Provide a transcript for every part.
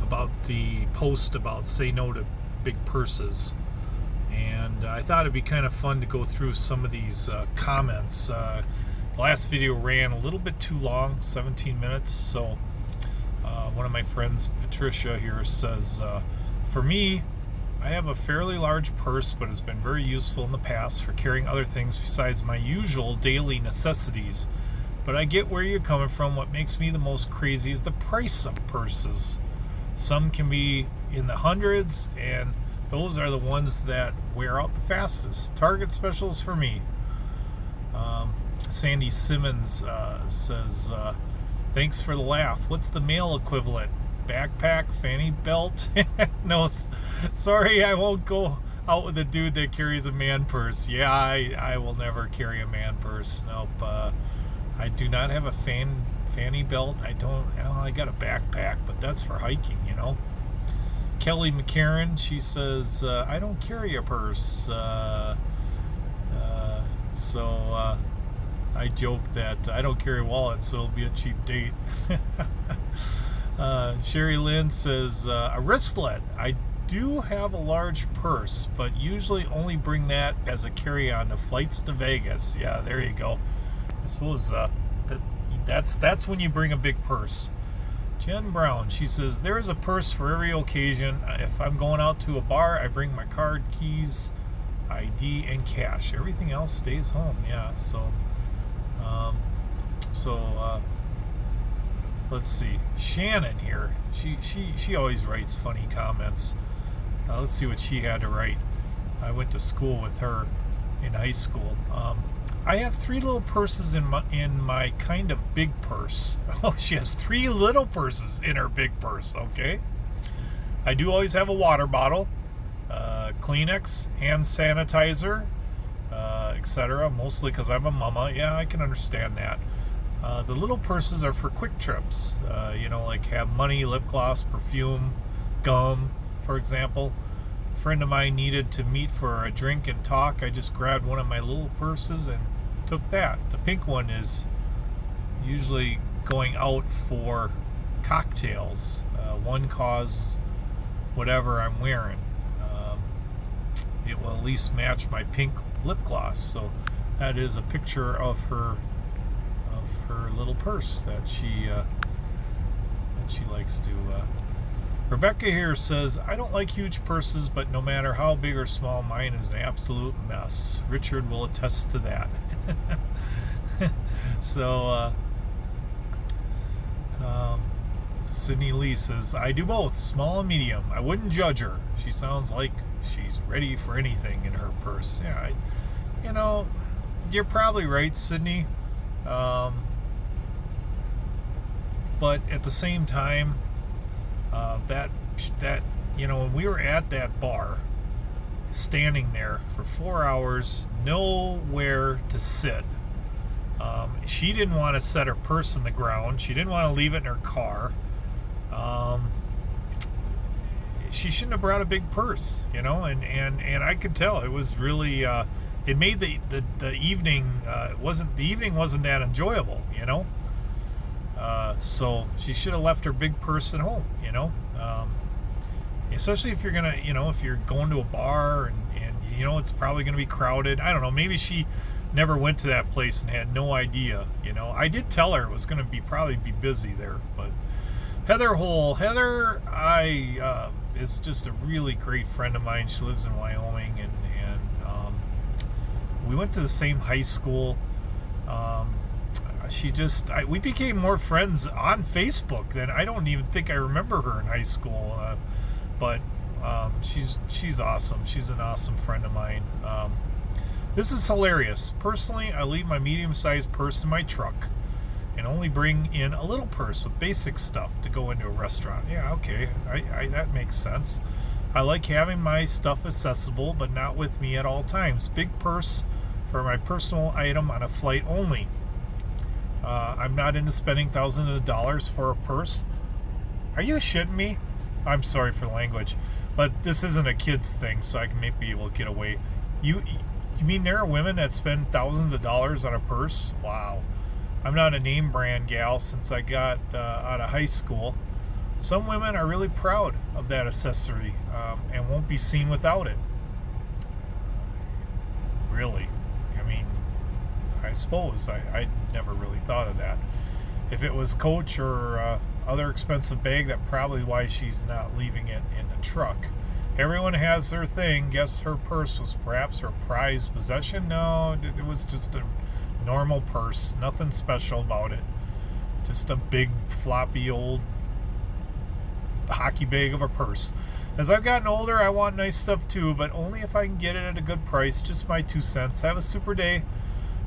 about the post about say no to big purses. And I thought it'd be kind of fun to go through some of these comments. The last video ran a little bit too long, 17 minutes. So one of my friends, Patricia here, says, for me, I have a fairly large purse, but it's been very useful in the past for carrying other things besides my usual daily necessities. But I get where you're coming from. What makes me the most crazy is the price of purses. Some can be in the hundreds, and those are the ones that wear out the fastest. Target specials for me. Sandy Simmons says, thanks for the laugh. What's the male equivalent? Backpack, fanny belt? No, sorry, I won't go out with a dude that carries a man purse. Yeah, I will never carry a man purse. Nope. I do not have a fanny belt. I got a backpack, but that's for hiking, you know. Kelly McCarran, she says, I don't carry a purse. So I joke that I don't carry a wallet, so it'll be a cheap date. Sherry Lynn says, a wristlet. I do have a large purse, but usually only bring that as a carry-on to flights to Vegas. Yeah, there you go. I suppose that's when you bring a big purse. Jen Brown, she says, there is a purse for every occasion. If I'm going out to a bar, I bring my card, keys, ID, and cash. Everything else stays home. Yeah, so let's see. Shannon here, she always writes funny comments. Let's see what she had to write. I went to school with her in high school. I have 3 little purses in my kind of big purse. Oh, she has 3 little purses in her big purse. Okay. I do always have a water bottle, Kleenex, hand sanitizer, etc. Mostly because I'm a mama. Yeah, I can understand that. The little purses are for quick trips. Like have money, lip gloss, perfume, gum, for example. A friend of mine needed to meet for a drink and talk. I just grabbed one of my little purses and took that. The pink one is usually going out for cocktails. One cause whatever I'm wearing. It will at least match my pink lip gloss. So that is a picture of her little purse that she likes to. Rebecca here says, I don't like huge purses, but no matter how big or small, mine is an absolute mess. Richard will attest to that. So Sydney Lee says, I do both, small and medium. I wouldn't judge her. She sounds like she's ready for anything in her purse. Yeah, you're probably right, Sydney. But at the same time, when we were at that bar, standing there for 4 hours, nowhere to sit. She didn't want to set her purse in the ground. She didn't want to leave it in her car. She shouldn't have brought a big purse, and I could tell it was really. It made the evening wasn't that enjoyable, So she should have left her big purse at home, especially if you're gonna, if you're going to a bar and it's probably gonna be crowded. I don't know. Maybe she never went to that place and had no idea. I did tell her it was gonna probably be busy there, but Heather is just a really great friend of mine. She lives in Wyoming, and we went to the same high school. We became more friends on Facebook than I don't even think I remember her in high school. But she's awesome. She's an awesome friend of mine. This is hilarious. Personally, I leave my medium-sized purse in my truck and only bring in a little purse with basic stuff to go into a restaurant. Yeah, okay, that makes sense. I like having my stuff accessible, but not with me at all times. Big purse for my personal item on a flight only. I'm not into spending thousands of dollars for a purse. Are you shitting me? I'm sorry for the language, but this isn't a kid's thing, so I can maybe be able to get away. You mean there are women that spend thousands of dollars on a purse? Wow. I'm not a name brand gal since I got out of high school. Some women are really proud of that accessory and won't be seen without it. Really. I mean, I suppose I never really thought of that. If it was Coach or other expensive bag, that's probably why she's not leaving it in the truck. Everyone has their thing. Guess her purse was perhaps her prized possession? No, it was just a normal purse. Nothing special about it. Just a big, floppy, old hockey bag of a purse. As I've gotten older, I want nice stuff too, but only if I can get it at a good price. Just my 2 cents. Have a super day.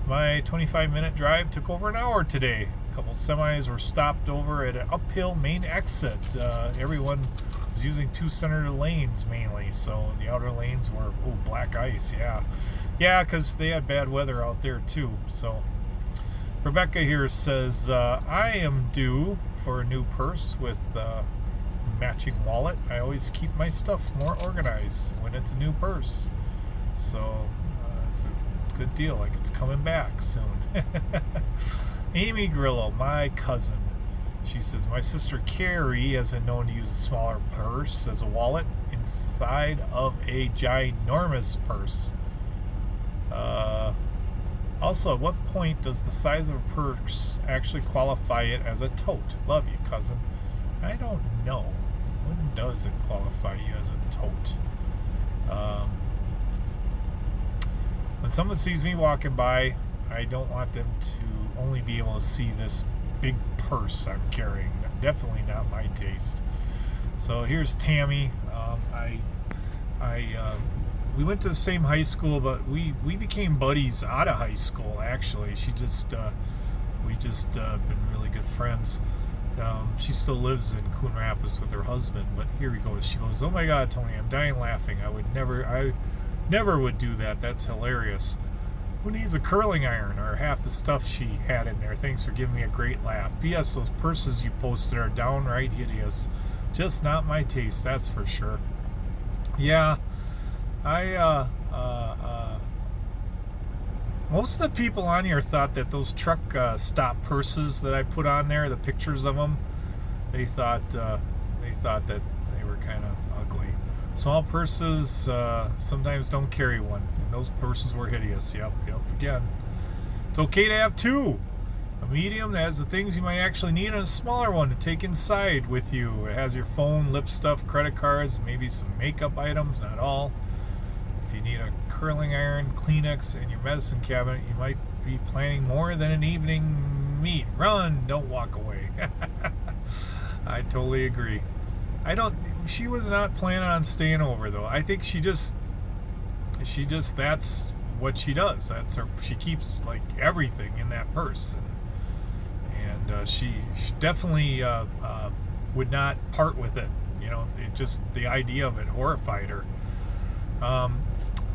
My 25-minute drive took over an hour today. A couple semis were stopped over at an uphill main exit. Everyone was using two-center lanes mainly, so the outer lanes were black ice. Yeah, because they had bad weather out there too. So Rebecca here says, I am due for a new purse with matching wallet. I always keep my stuff more organized when it's a new purse. So it's a good deal, like it's coming back soon. Amy Grillo, my cousin, she says, my sister Carrie has been known to use a smaller purse as a wallet inside of a ginormous purse. Also, at what point does the size of a purse actually qualify it as a tote? Love you, cousin. I don't know. When does it qualify you as a tote? When someone sees me walking by, I don't want them to only be able to see this big purse I'm carrying. Definitely not my taste. So here's Tammy. We went to the same high school, but we became buddies out of high school. Actually, we just been really good friends. She still lives in Coon Rapids with her husband, but here he goes. She goes, "Oh my God, Tony, I'm dying laughing. I never would do that. That's hilarious. Who needs a curling iron or half the stuff she had in there? Thanks for giving me a great laugh. P.S. Those purses you posted are downright hideous. Just not my taste, that's for sure." Yeah, most of the people on here thought that those truck stop purses that I put on there, the pictures of them, they thought that they were kind of ugly. Small purses sometimes don't carry one, and those purses were hideous. Yep. Again, it's okay to have two. A medium that has the things you might actually need, and a smaller one to take inside with you. It has your phone, lip stuff, credit cards, maybe some makeup items, not all. If you need a curling iron, Kleenex, and your medicine cabinet, you might be planning more than an evening meet. Run, don't walk away. I totally agree. She was not planning on staying over though. I think she just that's what she does. She keeps like everything in that purse. And she definitely would not part with it. The idea of it horrified her.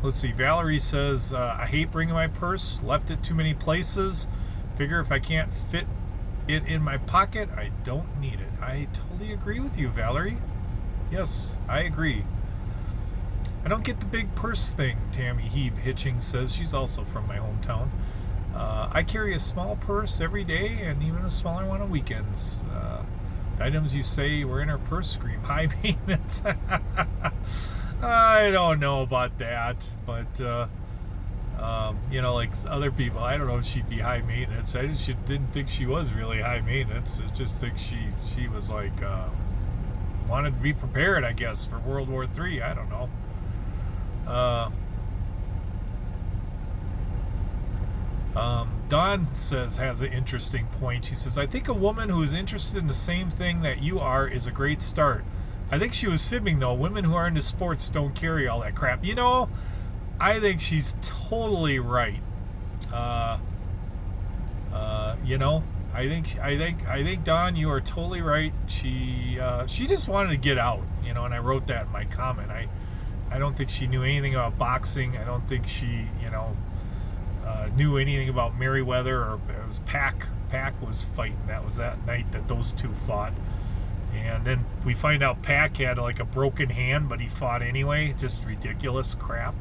Let's see. Valerie says, I hate bringing my purse. Left it too many places. Figure if I can't fit it in my pocket, I don't need it. I totally agree with you, Valerie. Yes, I agree. I don't get the big purse thing, Tammy Heeb Hitching says. She's also from my hometown. I carry a small purse every day and even a smaller one on weekends. The items you say were in her purse scream high maintenance. I don't know about that, but like other people, I don't know if she'd be high maintenance. I just didn't think she was really high maintenance. I just think she was like wanted to be prepared, I guess, for World War III. I don't know. Dawn has an interesting point. She says, I think a woman who is interested in the same thing that you are is a great start. I think she was fibbing, though. Women who are into sports don't carry all that crap. I think she's totally right. I think Dawn, you are totally right. She just wanted to get out, and I wrote that in my comment. I don't think she knew anything about boxing. I don't think she, knew anything about Merriweather, or it was Pack. Pack was fighting. That was that night that those two fought. And then we find out Pack had like a broken hand, but he fought anyway. Just ridiculous crap.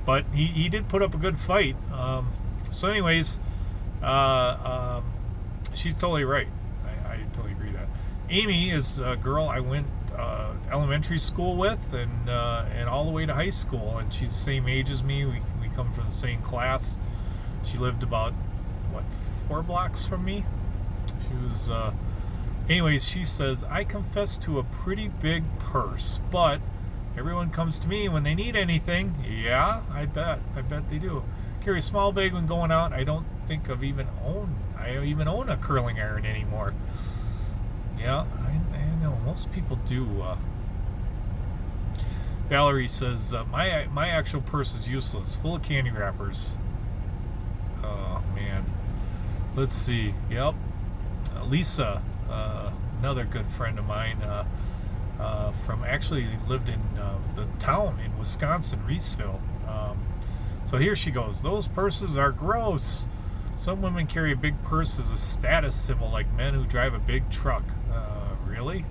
But he did put up a good fight. So anyways, she's totally right. I totally agree with that. Amy is a girl I went elementary school with, and all the way to high school, and she's the same age as me. We come from the same class. She lived about 4 blocks from me. She was anyways, she says, I confess to a pretty big purse, but everyone comes to me when they need anything. Yeah, I bet they do. Carry a small bag when going out. I don't think I even own a curling iron anymore. Yeah, I know most people do. Valerie says, my actual purse is useless, full of candy wrappers. Oh man, let's see. Yep, Lisa, another good friend of mine, from actually lived in the town in Wisconsin, Reeseville. So here she goes. Those purses are gross. Some women carry a big purse as a status symbol, like men who drive a big truck. Really?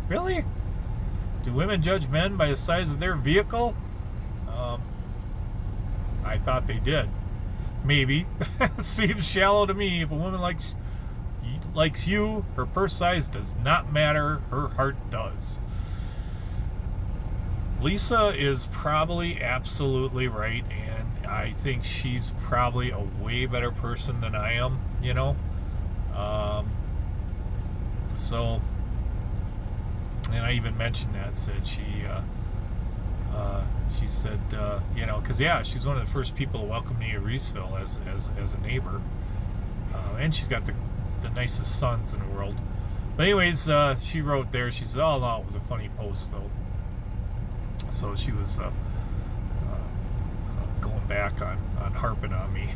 Really? Do women judge men by the size of their vehicle? I thought they did. Maybe. Seems shallow to me. If a woman likes you, her purse size does not matter. Her heart does. Lisa is probably absolutely right, and I think she's probably a way better person than I am, you know. So, and I even mentioned that, said she said, you know, because yeah, she's one of the first people to welcome me to Reeseville as a neighbor, and she's got the nicest sons in the world. But anyways, she wrote there, she said, oh no, it was a funny post though. So she was going back on harping on me.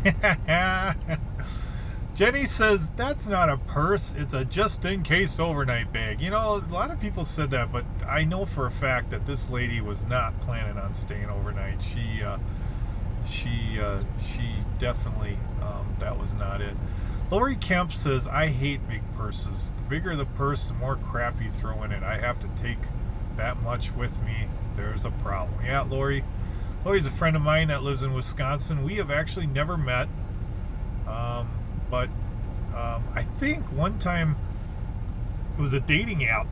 Jenny says, that's not a purse, it's a just-in-case overnight bag. You know, a lot of people said that, but I know for a fact that this lady was not planning on staying overnight. She definitely, that was not it. Lori Kemp says, I hate big purses. The bigger the purse, the more crap you throw in it. I have to take that much with me. There's a problem. Yeah, Lori's a friend of mine that lives in Wisconsin. We have actually never met. But I think one time it was a dating app,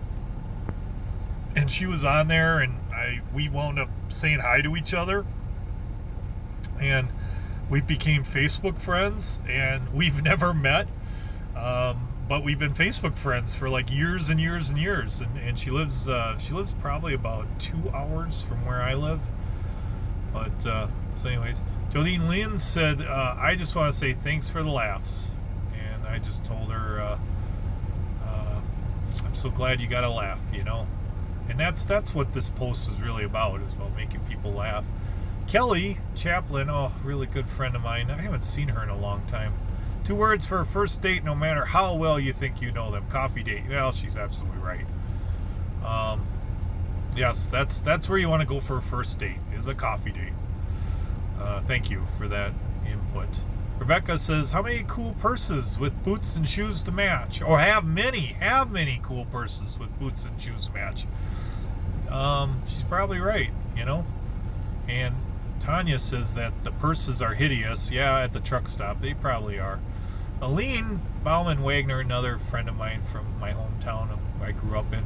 and she was on there, and we wound up saying hi to each other, and we became Facebook friends, and we've never met, but we've been Facebook friends for like years and years and years, and she lives probably about 2 hours from where I live. But so anyways, Jolene Lynn said, I just want to say thanks for the laughs. And I just told her, I'm so glad you got a laugh, you know. And that's what this post is really about. It's about making people laugh. Kelly Chaplin, oh, really good friend of mine. I haven't seen her in a long time. 2 words for a first date, no matter how well you think you know them. Coffee date. Well, she's absolutely right. Yes, that's where you want to go for a first date, is a coffee date. Thank you for that input. Rebecca says, how many cool purses with boots and shoes to match? Or have many cool purses with boots and shoes to match. She's probably right, you know. And Tanya says that the purses are hideous. Yeah, at the truck stop, they probably are. Aline Bauman Wagner, another friend of mine from my hometown I grew up in.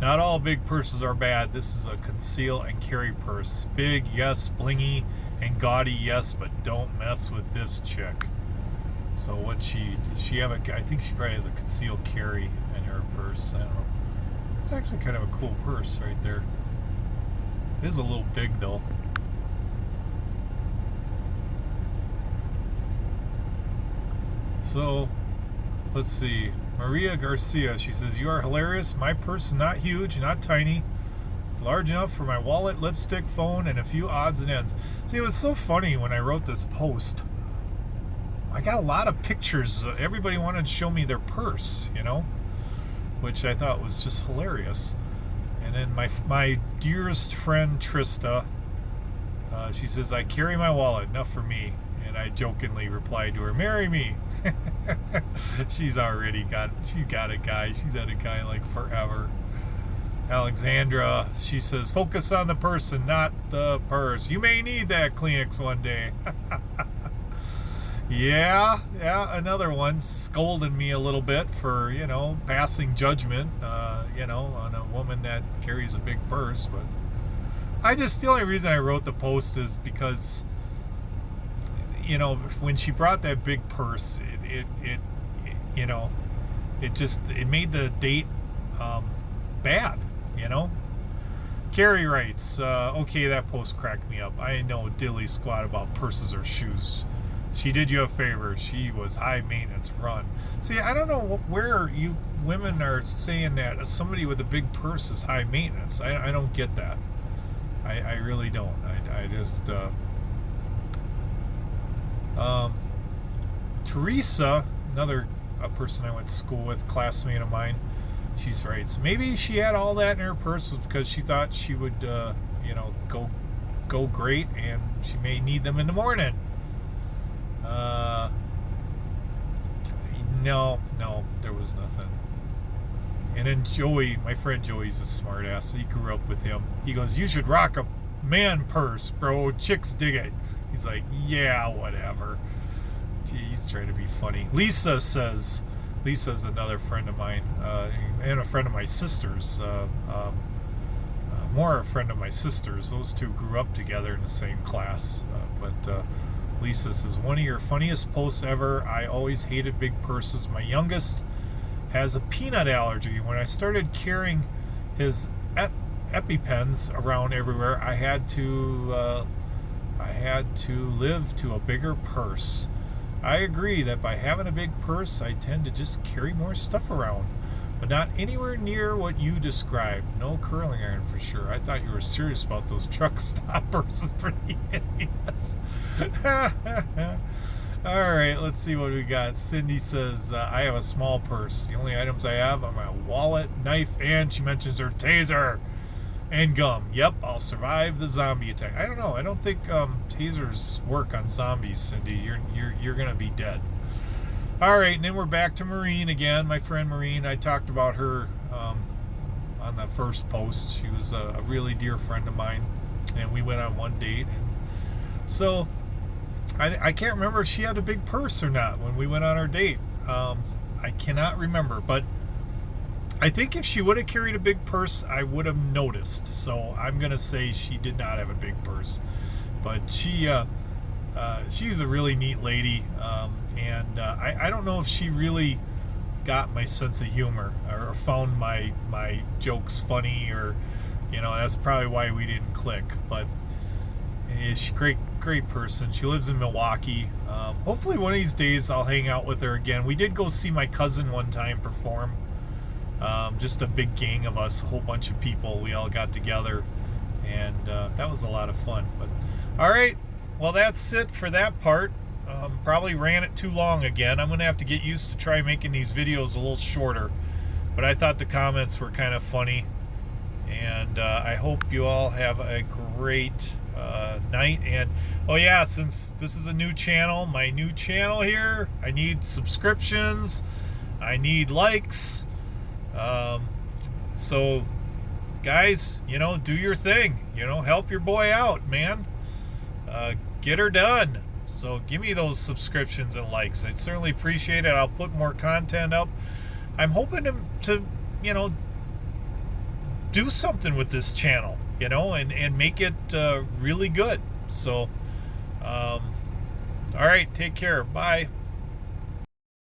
Not all big purses are bad. This is a conceal and carry purse. Big, yes. Blingy and gaudy, yes, but don't mess with this chick. So what does she have I think she probably has a conceal carry in her purse. I don't know. It's actually kind of a cool purse right there. It is a little big though. So, let's see. Maria Garcia, she says, you are hilarious. My purse is not huge, not tiny. It's large enough for my wallet, lipstick, phone, and a few odds and ends. See, it was so funny when I wrote this post. I got a lot of pictures. Everybody wanted to show me their purse, you know, which I thought was just hilarious. And then my dearest friend, Trista, she says, I carry my wallet, enough for me. And I jokingly replied to her, marry me. She's got a guy. She's had a guy like forever. Alexandra, she says, focus on the person, not the purse. You may need that Kleenex one day. Yeah, another one scolding me a little bit for, passing judgment, on a woman that carries a big purse. But the only reason I wrote the post is because, when she brought that big purse, it made the date bad, Carrie writes, okay, that post cracked me up. I know dilly squat about purses or shoes. She did you a favor. She was high maintenance. Run. See, I don't know where you women are saying that somebody with a big purse is high maintenance. I don't get that. I really don't. I just... Teresa, another person I went to school with, classmate of mine, she writes, maybe she had all that in her purse because she thought she would, go great, and she may need them in the morning. No, there was nothing. And then Joey, my friend Joey's a smart ass. He grew up with him. He goes, you should rock a man purse, bro. Chicks dig it. He's like, yeah, whatever. He's trying to be funny. Lisa's another friend of mine, and a friend of my sister's. More a friend of my sister's. Those two grew up together in the same class. But Lisa says, one of your funniest posts ever. I always hated big purses. My youngest has a peanut allergy. When I started carrying his EpiPens around everywhere, I had to live to a bigger purse. I agree that by having a big purse, I tend to just carry more stuff around, but not anywhere near what you described. No curling iron for sure. I thought you were serious about those truck stop purses. Pretty hideous. All right, let's see what we got. Cindy says, I have a small purse. The only items I have are my wallet, knife, and she mentions her taser and gum. Yep, I'll survive the zombie attack. I don't know. I don't think tasers work on zombies, Cindy. You're gonna be dead. All right, and then we're back to Maureen again. My friend Maureen. I talked about her on the first post. She was a really dear friend of mine, and we went on one date. And so I can't remember if she had a big purse or not when we went on our date. I cannot remember, but I think if she would have carried a big purse, I would have noticed. So I'm going to say she did not have a big purse. But she was a really neat lady. And I don't know if she really got my sense of humor or found my jokes funny, or, that's probably why we didn't click. But she's a great person. She lives in Milwaukee. Hopefully one of these days I'll hang out with her again. We did go see my cousin one time perform. Just a big gang of us, a whole bunch of people. We all got together, and that was a lot of fun. But all right, well, that's it for that part. Probably ran it too long again. I'm gonna have to get used to try making these videos a little shorter, but I thought the comments were kind of funny, and I hope you all have a great night. And oh yeah, since this is a new channel, my new channel here, I need subscriptions, I need likes. So guys, do your thing, help your boy out, man. Get her done. So give me those subscriptions and likes. I'd certainly appreciate it. I'll put more content up. I'm hoping to do something with this channel, and make it really good. So all right, take care. Bye.